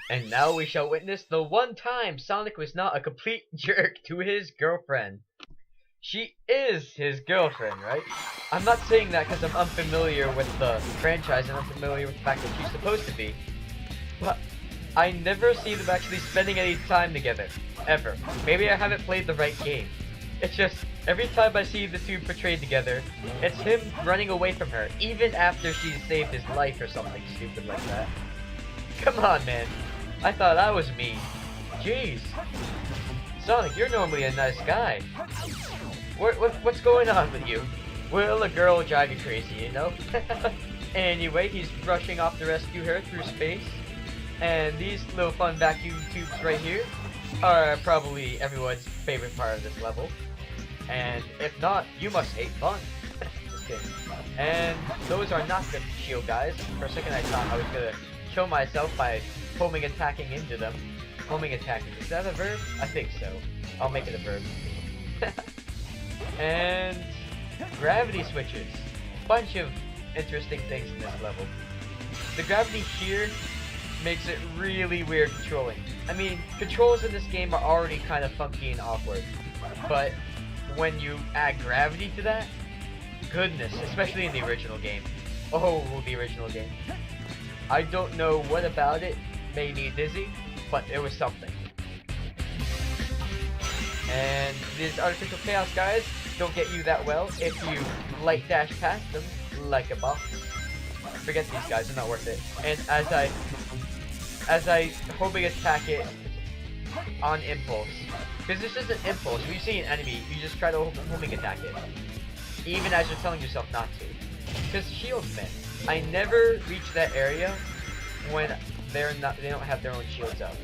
And now we shall witness the one time Sonic was not a complete jerk to his girlfriend. She is his girlfriend, right? I'm not saying that because I'm unfamiliar with the franchise and unfamiliar with the fact that she's supposed to be. But I never see them actually spending any time together. Ever. Maybe I haven't played the right game. It's just, every time I see the two portrayed together, it's him running away from her, even after she's saved his life or something stupid like that. Come on, man. I thought I was mean. Jeez. Sonic, you're normally a nice guy. What's going on with you? Well, a girl will drive you crazy, you know? Anyway, he's rushing off to rescue her through space. And these little fun vacuum tubes right here are probably everyone's favorite part of this level. And if not, you must hate fun. Just kidding. And those are not the shield guys. For a second I thought I was gonna kill myself by homing attacking into them. Homing attacking, is that a verb? I think so. I'll make it a verb. And gravity switches. Bunch of interesting things in this level. The gravity here makes it really weird controlling. I mean, controls in this game are already kind of funky and awkward, but when you add gravity to that, goodness, especially in the original game. Oh, the original game. I don't know what about it made me dizzy, but it was something. And these artificial chaos guys don't get you that well if you light dash past them like a boss. Forget these guys, they're not worth it. And as I homing attack it on impulse, because this is an impulse. If you see an enemy, you just try to homing attack it, even as you're telling yourself not to. Because shields, man, I never reach that area when they don't have their own shields up.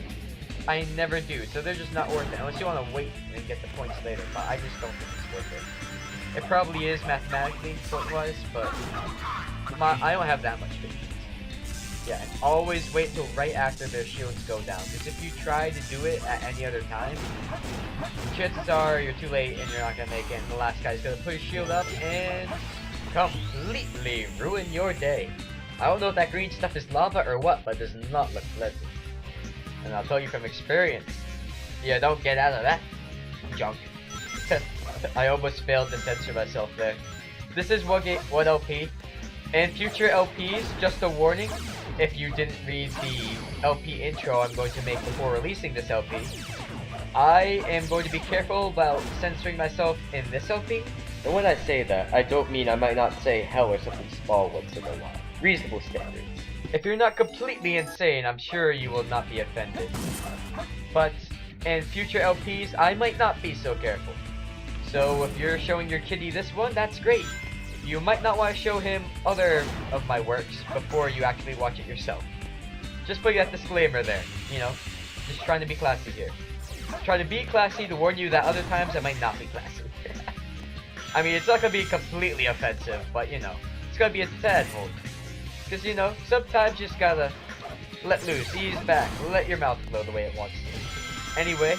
I never do, so they're just not worth it unless you want to wait and get the points later. But I just don't think it's worth it. It probably is mathematically point-wise, but I don't have that much patience. Yeah, and always wait till right after their shields go down, because if you try to do it at any other time, chances are you're too late and you're not gonna make it, and the last guy's gonna put his shield up and completely ruin your day. I don't know if that green stuff is lava or what, but it does not look pleasant. And I'll tell you from experience, you don't get out of that junk. I almost failed to censor myself there. This is one LP. And future LPs, just a warning, if you didn't read the LP intro I'm going to make before releasing this LP, I am going to be careful about censoring myself in this LP. And when I say that, I don't mean I might not say hell or something small once in a while. Reasonable standards. If you're not completely insane, I'm sure you will not be offended. But in future LPs, I might not be so careful. So if you're showing your kiddie this one, that's great. You might not want to show him other of my works before you actually watch it yourself. Just put that disclaimer there, you know, just trying to be classy here. Trying to be classy to warn you that other times I might not be classy. I mean, it's not going to be completely offensive, but you know, it's going to be a tad hold. Because, you know, sometimes you just gotta let loose, ease back, let your mouth flow the way it wants to. Anyway,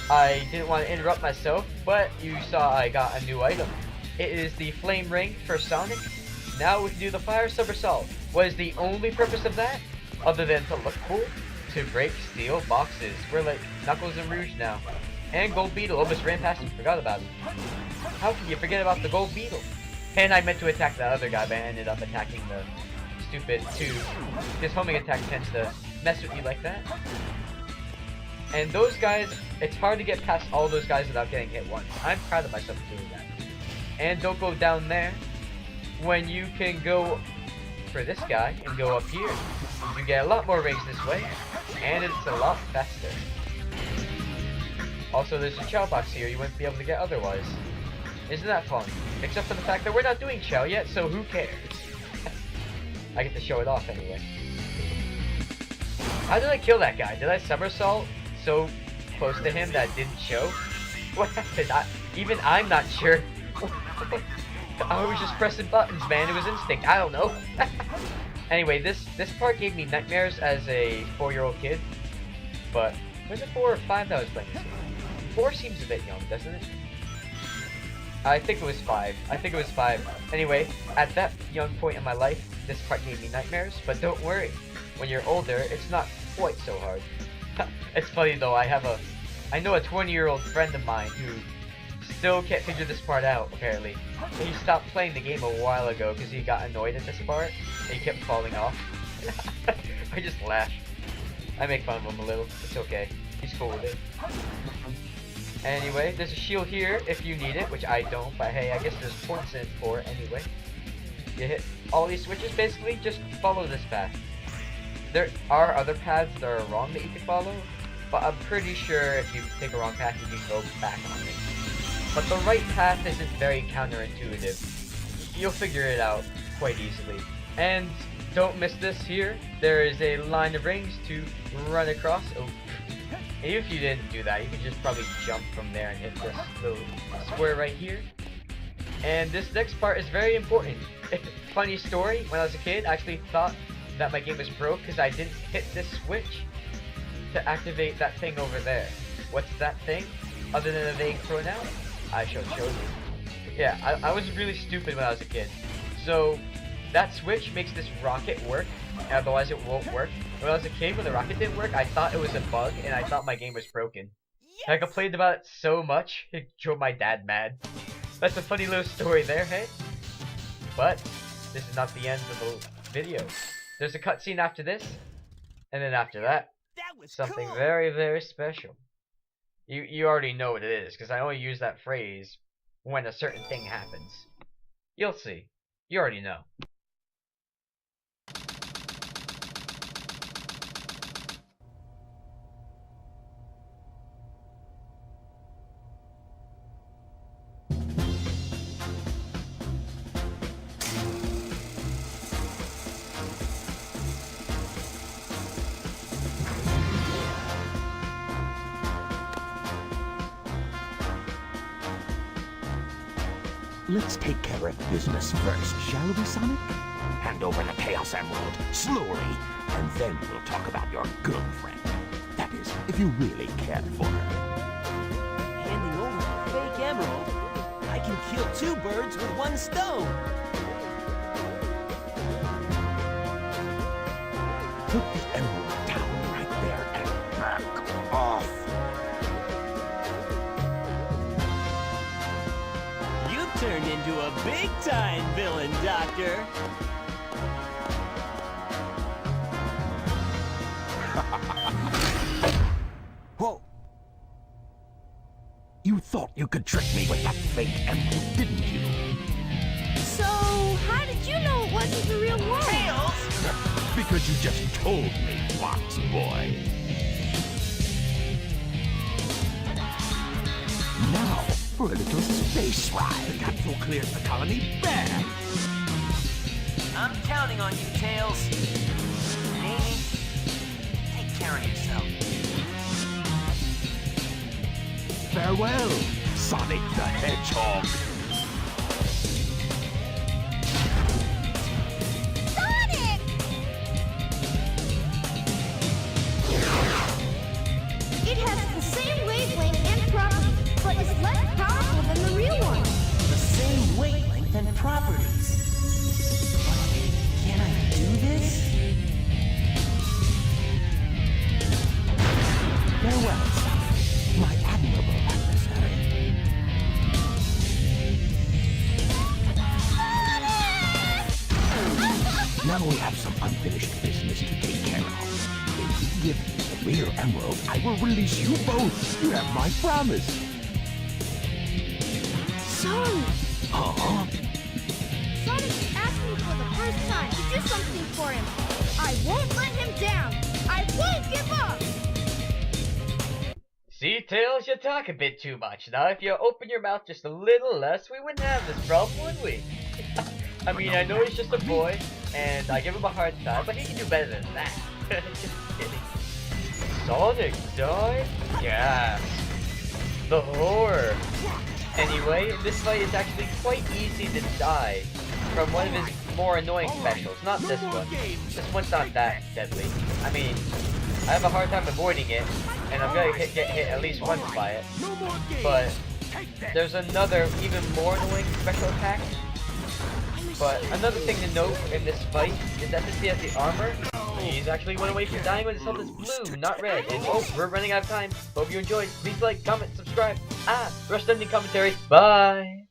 I didn't want to interrupt myself, but you saw I got a new item. It is the flame ring for Sonic. Now we can do the fire somersault. What is the only purpose of that? Other than to look cool? To break steel boxes. We're like Knuckles and Rouge now. And Gold Beetle almost ran past and forgot about him. How can you forget about the Gold Beetle? And I meant to attack that other guy, but I ended up attacking the stupid tube. His homing attack tends to mess with you like that. And those guys, it's hard to get past all those guys without getting hit once. I'm proud of myself for doing that. And don't go down there when you can go for this guy and go up here. You get a lot more rings this way, and it's a lot faster. Also, there's a Chao box here you wouldn't be able to get otherwise. Isn't that fun? Except for the fact that we're not doing Chao yet, so who cares? I get to show it off anyway. How did I kill that guy? Did I somersault so close to him that it didn't show? What happened? Even I'm not sure. I was just pressing buttons, man. It was instinct. I don't know. Anyway, this part gave me nightmares as a 4-year-old kid. But was it 4 or 5 that I was playing this game? 4 seems a bit young, doesn't it? I think it was 5. I think it was 5. Anyway, at that young point in my life, this part gave me nightmares. But don't worry, when you're older, it's not quite so hard. It's funny though, I know a 20-year-old friend of mine who still can't figure this part out, apparently. He stopped playing the game a while ago because he got annoyed at this part, and he kept falling off. I just laugh. I make fun of him a little. It's okay. He's cool with it. Anyway, there's a shield here if you need it, which I don't, but hey, I guess there's points in it for it anyway. You hit all these switches, basically, just follow this path. There are other paths that are wrong that you can follow, but I'm pretty sure if you take a wrong path, you can go back on it. But the right path isn't very counterintuitive. You'll figure it out quite easily. And don't miss this here. There is a line of rings to run across. Oh. And if you didn't do that, you could just probably jump from there and hit this little square right here. And this next part is very important. Funny story, when I was a kid, I actually thought that my game was broke because I didn't hit this switch to activate that thing over there. What's that thing? Other than a vague pronoun? I shall show you. Yeah, I was really stupid when I was a kid. So, that switch makes this rocket work, otherwise it won't work. When I was a kid, when the rocket didn't work, I thought it was a bug, and I thought my game was broken. Yes! I complained about it so much, it drove my dad mad. That's a funny little story there, hey? But, this is not the end of the video. There's a cutscene after this, and then after that, something cool. Very, very special. You already know what it is, because I only use that phrase when a certain thing happens. You'll see. You already know. Let's take care of business first, shall we, Sonic? Hand over the Chaos Emerald, slowly, and then we'll talk about your girlfriend. That is, if you really care for her. Handing over the fake emerald? I can kill 2 birds with 1 stone! Put the emerald down right there and back off. Turned into a big-time villain, Doctor. Whoa! You thought you could trick me with that fake emerald, didn't you? So, how did you know it wasn't the real one? Tails! Because you just told me, Fox Boy. Now, for a little space ride. Capsule clears the colony back. I'm counting on you, Tails. Amy, take care of yourself. Farewell, Sonic the Hedgehog. Sonic! It has the same wavelength and properties, but is less powerful than the real one. The same wavelength and properties. Can I do this? Farewell, Sonic, my admirable adversary. Now we have some unfinished business to take care of. If you give me the real emerald, I will release you both. You have my promise. Sonic! Huh? Sonic asked me for the first time to do something for him. I won't let him down. I won't give up. See, Tails, you talk a bit too much. Now, if you open your mouth just a little less, we wouldn't have this problem, would we? I mean, I know he's just a boy, and I give him a hard time, but he can do better than that. Just kidding. Sonic died? Yes. The horror. Anyway, in this fight, it's actually quite easy to die from one of his more annoying specials. Not this one. This one's not that deadly. I mean, I have a hard time avoiding it, and I'm gonna get hit at least once by it. But there's another, even more annoying special attack But another thing to note in this fight is that since he has the armor, he's actually one away from dying when his health is blue, not red. And oh, we're running out of time. Hope you enjoyed. Please like, comment, subscribe. Rush Ending Commentary. Bye!